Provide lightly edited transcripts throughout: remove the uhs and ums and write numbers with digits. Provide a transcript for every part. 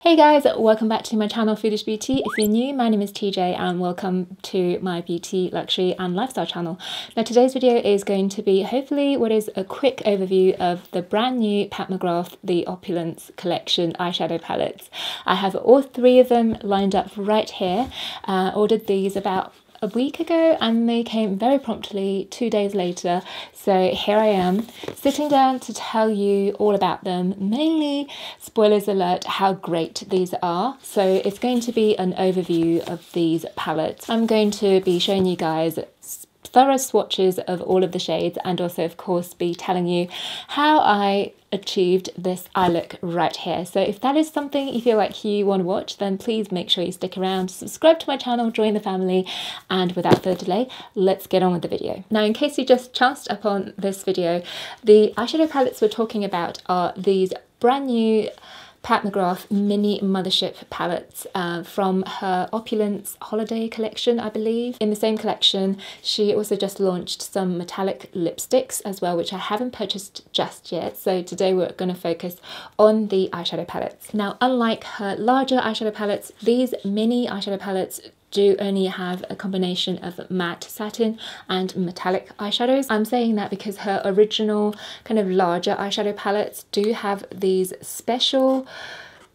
Hey guys, welcome back to my channel Foodish Beauty. If you're new, my name is TJ and welcome to my beauty, luxury and lifestyle channel. Now today's video is going to be hopefully what is a quick overview of the brand new Pat McGrath the Opulence Collection eyeshadow palettes. I have all three of them lined up right here. Ordered these about a week ago and they came very promptly 2 days later, so here I am sitting down to tell you all about them, mainly, spoilers alert, how great these are. So it's going to be an overview of these palettes. I'm going to be showing you guys thorough swatches of all of the shades and also of course be telling you how I achieved this eye look right here. So if that is something you feel like you want to watch, then please make sure you stick around, subscribe to my channel, join the family, and without further delay, let's get on with the video. Now, in case you just chanced upon this video, the eyeshadow palettes we're talking about are these brand new Pat McGrath mini Mothrship palettes from her Opulence Holiday collection, I believe. In the same collection, she also just launched some metallic lipsticks as well, which I haven't purchased just yet. So today we're going to focus on the eyeshadow palettes. Now, unlike her larger eyeshadow palettes, these mini eyeshadow palettes do only have a combination of matte satin and metallic eyeshadows. I'm saying that because her original kind of larger eyeshadow palettes do have these special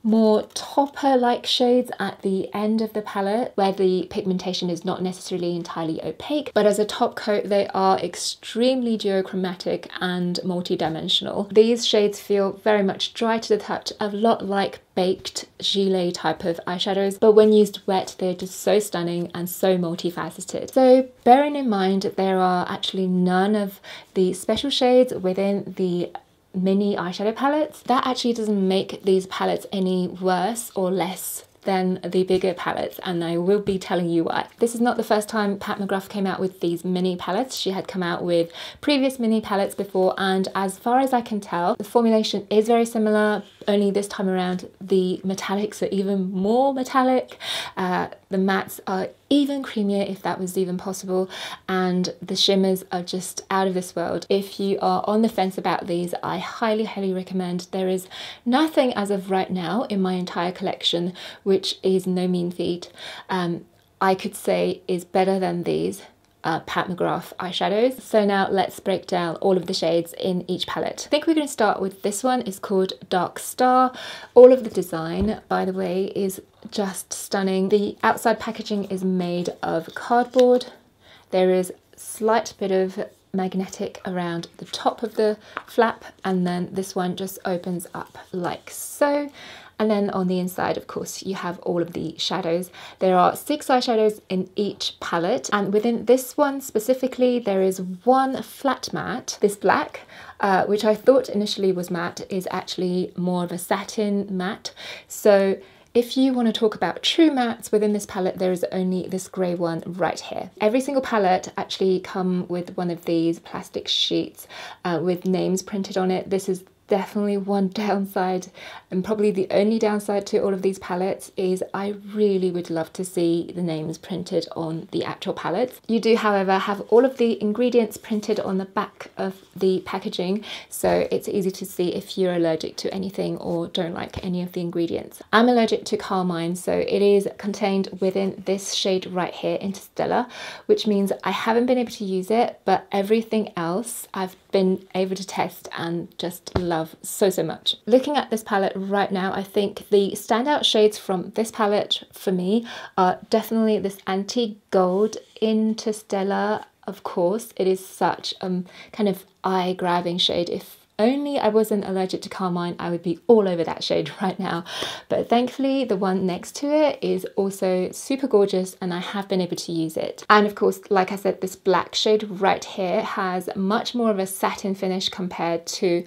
more topper-like shades at the end of the palette where the pigmentation is not necessarily entirely opaque, but as a top coat they are extremely duochromatic and multi-dimensional. These shades feel very much dry to the touch, a lot like baked gilet type of eyeshadows, but when used wet they're just so stunning and so multifaceted. So bearing in mind that there are actually none of the special shades within the mini eyeshadow palettes, that actually doesn't make these palettes any worse or less than the bigger palettes, and I will be telling you why. This is not the first time Pat McGrath came out with these mini palettes. She had come out with previous mini palettes before, and as far as I can tell, the formulation is very similar, only this time around the metallics are even more metallic, the mattes are even creamier if that was even possible, and the shimmers are just out of this world. If you are on the fence about these, I highly recommend. There is nothing as of right now in my entire collection, which is no mean feat, I could say is better than these Pat McGrath eyeshadows. So now let's break down all of the shades in each palette. I think we're going to start with this one. It's called Dark Star. All of the design, by the way, is just stunning. The outside packaging is made of cardboard. There is a slight bit of magnetic around the top of the flap, and then this one just opens up like so. And then on the inside, of course, you have all of the shadows. There are 6 eyeshadows in each palette. And within this one specifically, there is one flat matte. This black, which I thought initially was matte, is actually more of a satin matte. So if you want to talk about true mattes within this palette, there is only this grey one right here. Every single palette actually come with one of these plastic sheets with names printed on it. This is definitely one downside, and probably the only downside to all of these palettes, is I really would love to see the names printed on the actual palettes. You do, however, have all of the ingredients printed on the back of the packaging, so it's easy to see if you're allergic to anything or don't like any of the ingredients. I'm allergic to carmine, so it is contained within this shade right here, Interstellar, which means I haven't been able to use it, but everything else I've been able to test and just love so much. Looking at this palette right now, I think the standout shades from this palette for me are definitely this antique gold Interstellar. Of course, it is such a kind of eye-grabbing shade. If only I wasn't allergic to carmine, I would be all over that shade right now. But thankfully, the one next to it is also super gorgeous and I have been able to use it. And of course, like I said, this black shade right here has much more of a satin finish compared to,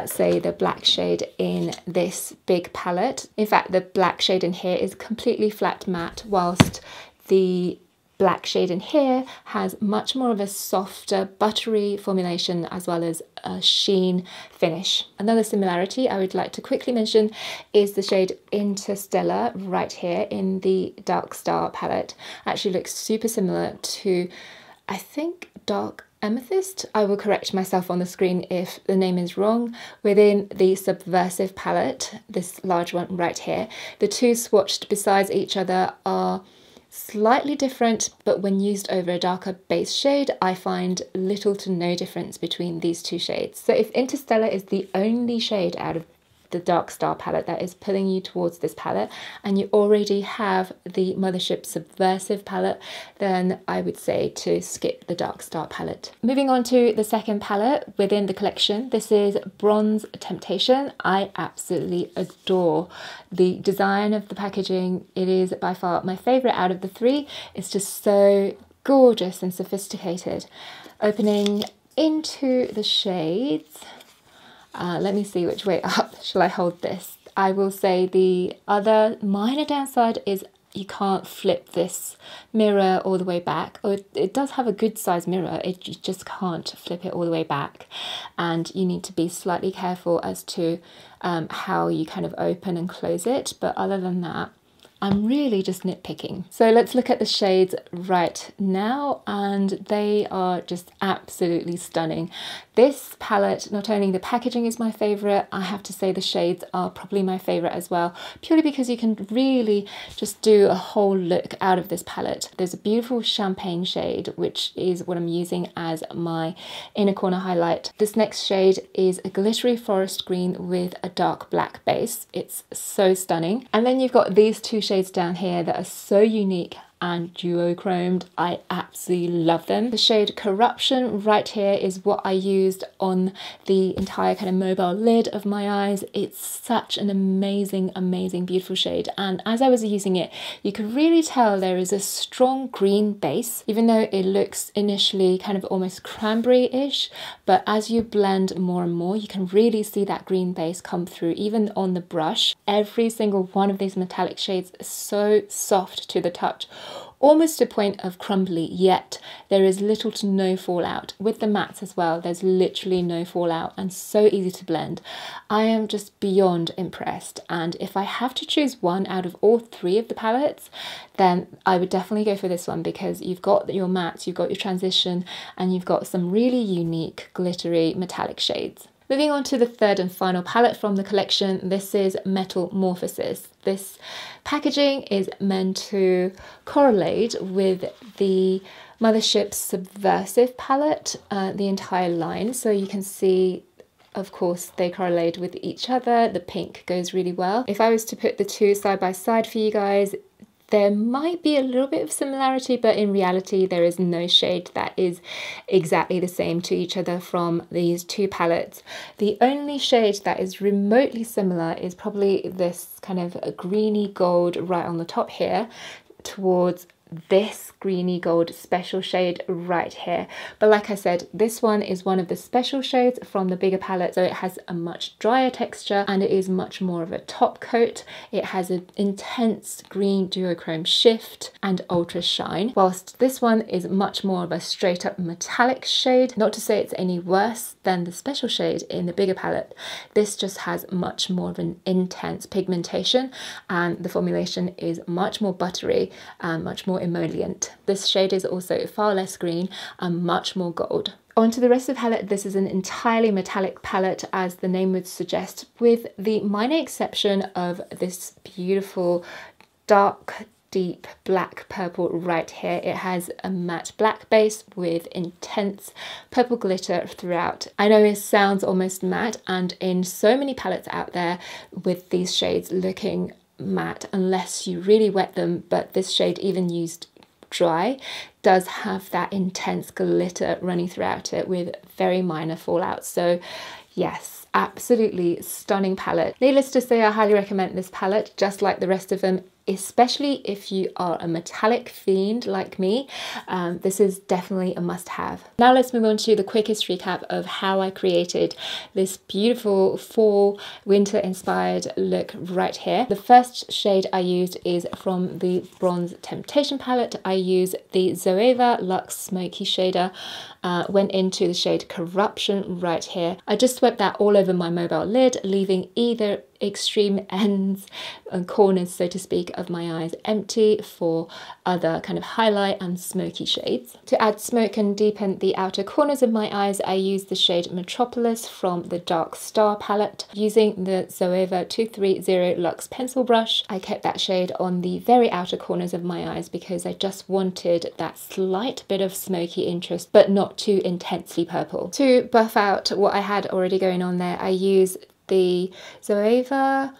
say, the black shade in this big palette. In fact, the black shade in here is completely flat matte, whilst the black shade in here has much more of a softer buttery formulation as well as a sheen finish. Another similarity I would like to quickly mention is the shade Interstellar right here in the Dark Star palette. Actually looks super similar to, I think, Dark Amethyst. I will correct myself on the screen if the name is wrong. Within the Subversive palette, this large one right here, the two swatched beside each other are slightly different, but when used over a darker base shade, I find little to no difference between these two shades. So if Interstellar is the only shade out of the Dark Star palette that is pulling you towards this palette, and you already have the Mothrship Subversive palette, then I would say to skip the Dark Star palette. Moving on to the second palette within the collection, this is Bronze Temptation. I absolutely adore the design of the packaging. It is by far my favourite out of the three. It's just so gorgeous and sophisticated. Opening into the shades, let me see which way up shall I hold this. I will say the other minor downside is you can't flip this mirror all the way back, or it does have a good size mirror, you just can't flip it all the way back, and you need to be slightly careful as to how you kind of open and close it, but other than that, I'm really just nitpicking. So let's look at the shades right now, and they are just absolutely stunning. This palette, not only the packaging is my favourite, I have to say the shades are probably my favourite as well, purely because you can really just do a whole look out of this palette. There's a beautiful champagne shade, which is what I'm using as my inner corner highlight. This next shade is a glittery forest green with a dark black base. It's so stunning. And then you've got these two shades down here that are so unique and duochromed. I absolutely love them. The shade Corruption right here is what I used on the entire kind of mobile lid of my eyes. It's such an amazing, amazing, beautiful shade. And as I was using it, you could really tell there is a strong green base, even though it looks initially kind of almost cranberry-ish. But as you blend more and more, you can really see that green base come through, even on the brush. Every single one of these metallic shades is so soft to the touch, almost to a point of crumbly, yet there is little to no fallout. With the mattes as well, there's literally no fallout and so easy to blend. I am just beyond impressed, and if I have to choose one out of all three of the palettes, then I would definitely go for this one, because you've got your mattes, you've got your transition, and you've got some really unique glittery metallic shades. Moving on to the third and final palette from the collection, this is Metalmorphosis. This packaging is meant to correlate with the Mothrship Subversive palette, the entire line. So you can see, of course, they correlate with each other. The pink goes really well. If I was to put the two side by side for you guys, there might be a little bit of similarity, but in reality there is no shade that is exactly the same to each other from these two palettes. The only shade that is remotely similar is probably this kind of a greeny gold right on the top here, towards this greeny gold special shade right here. But like I said, this one is one of the special shades from the bigger palette, so it has a much drier texture and it is much more of a top coat. It has an intense green duochrome shift and ultra shine, whilst this one is much more of a straight up metallic shade. Not to say it's any worse than the special shade in the bigger palette. This just has much more of an intense pigmentation, and the formulation is much more buttery and much more emollient. This shade is also far less green and much more gold. On to the rest of the palette. This is an entirely metallic palette, as the name would suggest, with the minor exception of this beautiful dark deep black purple right here. It has a matte black base with intense purple glitter throughout. I know it sounds almost matte, and in so many palettes out there with these shades looking matte unless you really wet them, but this shade, even used dry, does have that intense glitter running throughout it with very minor fallout. So yes, absolutely stunning palette. Needless to say, I highly recommend this palette, just like the rest of them, especially if you are a metallic fiend like me. This is definitely a must-have. Now let's move on to the quickest recap of how I created this beautiful fall winter inspired look right here. The first shade I used is from the Bronze Temptation palette. I use the Zoeva Luxe Smoky shader, went into the shade Corruption right here. I just swept that all over my mobile lid, leaving either extreme ends and corners, so to speak, of my eyes empty for other kind of highlight and smoky shades. To add smoke and deepen the outer corners of my eyes, I use the shade Metropolis from the Dark Star palette. Using the Zoeva 230 Luxe pencil brush, I kept that shade on the very outer corners of my eyes because I just wanted that slight bit of smoky interest, but not too intensely purple. To buff out what I had already going on there, I use the Zoeva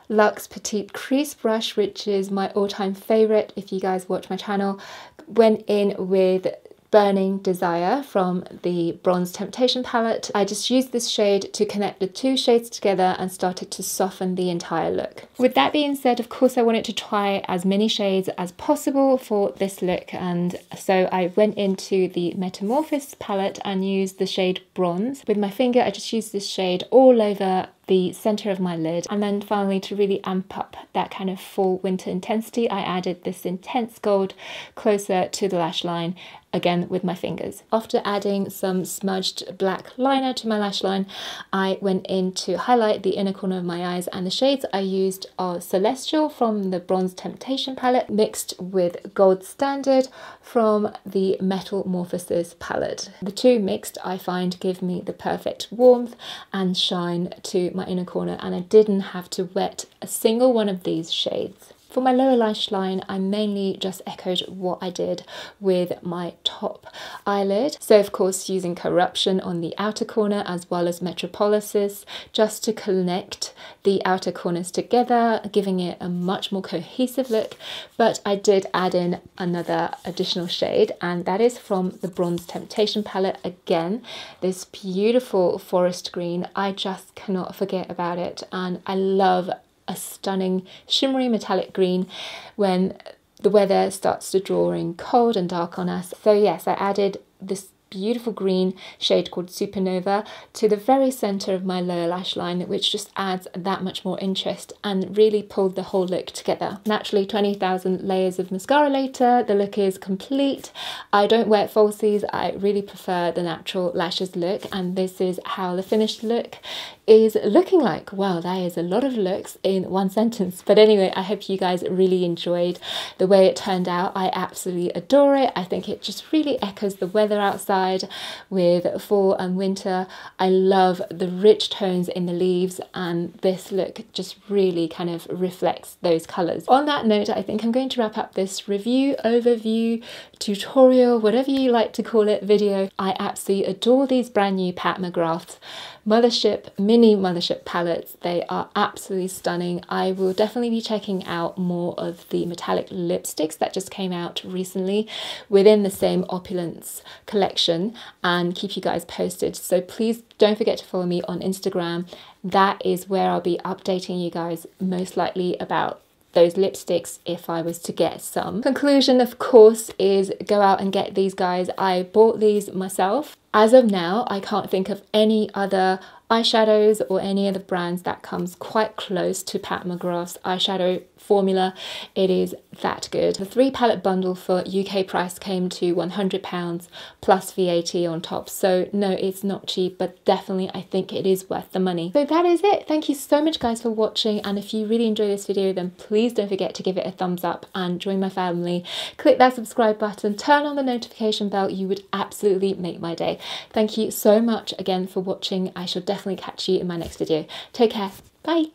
Luxe Petite Crease brush, which is my all-time favorite if you guys watch my channel. Went in with Burning Desire from the Bronze Temptation palette. I just used this shade to connect the two shades together and started to soften the entire look. With that being said, of course I wanted to try as many shades as possible for this look, and so I went into the Metamorphosis palette and used the shade Bronze. With my finger, I just used this shade all over the center of my lid, and then finally, to really amp up that kind of fall winter intensity, I added this intense gold closer to the lash line, again with my fingers. After adding some smudged black liner to my lash line, I went in to highlight the inner corner of my eyes, and the shades I used are Celestial from the Bronze Temptation palette mixed with Gold Standard from the Metalmorphosis palette. The two mixed, I find, give me the perfect warmth and shine to my inner corner, and I didn't have to wet a single one of these shades. For my lower lash line, I mainly just echoed what I did with my top eyelid. So of course using Corruption on the outer corner as well as Metropolis just to connect the outer corners together, giving it a much more cohesive look. But I did add in another additional shade, and that is from the Bronze Temptation palette. Again, this beautiful forest green. I just cannot forget about it, and I love a stunning shimmery metallic green when the weather starts to draw in cold and dark on us. So yes, I added this beautiful green shade called Supernova to the very center of my lower lash line, which just adds that much more interest and really pulled the whole look together. Naturally, 20,000 layers of mascara later, the look is complete. I don't wear falsies, I really prefer the natural lashes look, and this is how the finished look is looking like. Wow, that is a lot of looks in one sentence. But anyway, I hope you guys really enjoyed the way it turned out. I absolutely adore it. I think it just really echoes the weather outside with fall and winter. I love the rich tones in the leaves, and this look just really kind of reflects those colors. On that note, I think I'm going to wrap up this review, overview, tutorial, whatever you like to call it, video. I absolutely adore these brand new Pat McGrath Mothrship, mini Mothrship palettes. They are absolutely stunning. I will definitely be checking out more of the metallic lipsticks that just came out recently within the same Opulence collection and keep you guys posted. So please don't forget to follow me on Instagram. That is where I'll be updating you guys most likely about those lipsticks if I was to get some. Conclusion, of course, is go out and get these, guys. I bought these myself. As of now, I can't think of any other eyeshadows or any other brands that comes quite close to Pat McGrath's eyeshadow formula. It is that good. The 3 palette bundle for UK price came to £100 plus VAT on top. So no, it's not cheap, but definitely I think it is worth the money. So that is it. Thank you so much, guys, for watching. And if you really enjoy this video, then please don't forget to give it a thumbs up and join my family. Click that subscribe button, turn on the notification bell. You would absolutely make my day. Thank you so much again for watching. I shall definitely catch you in my next video. Take care. Bye.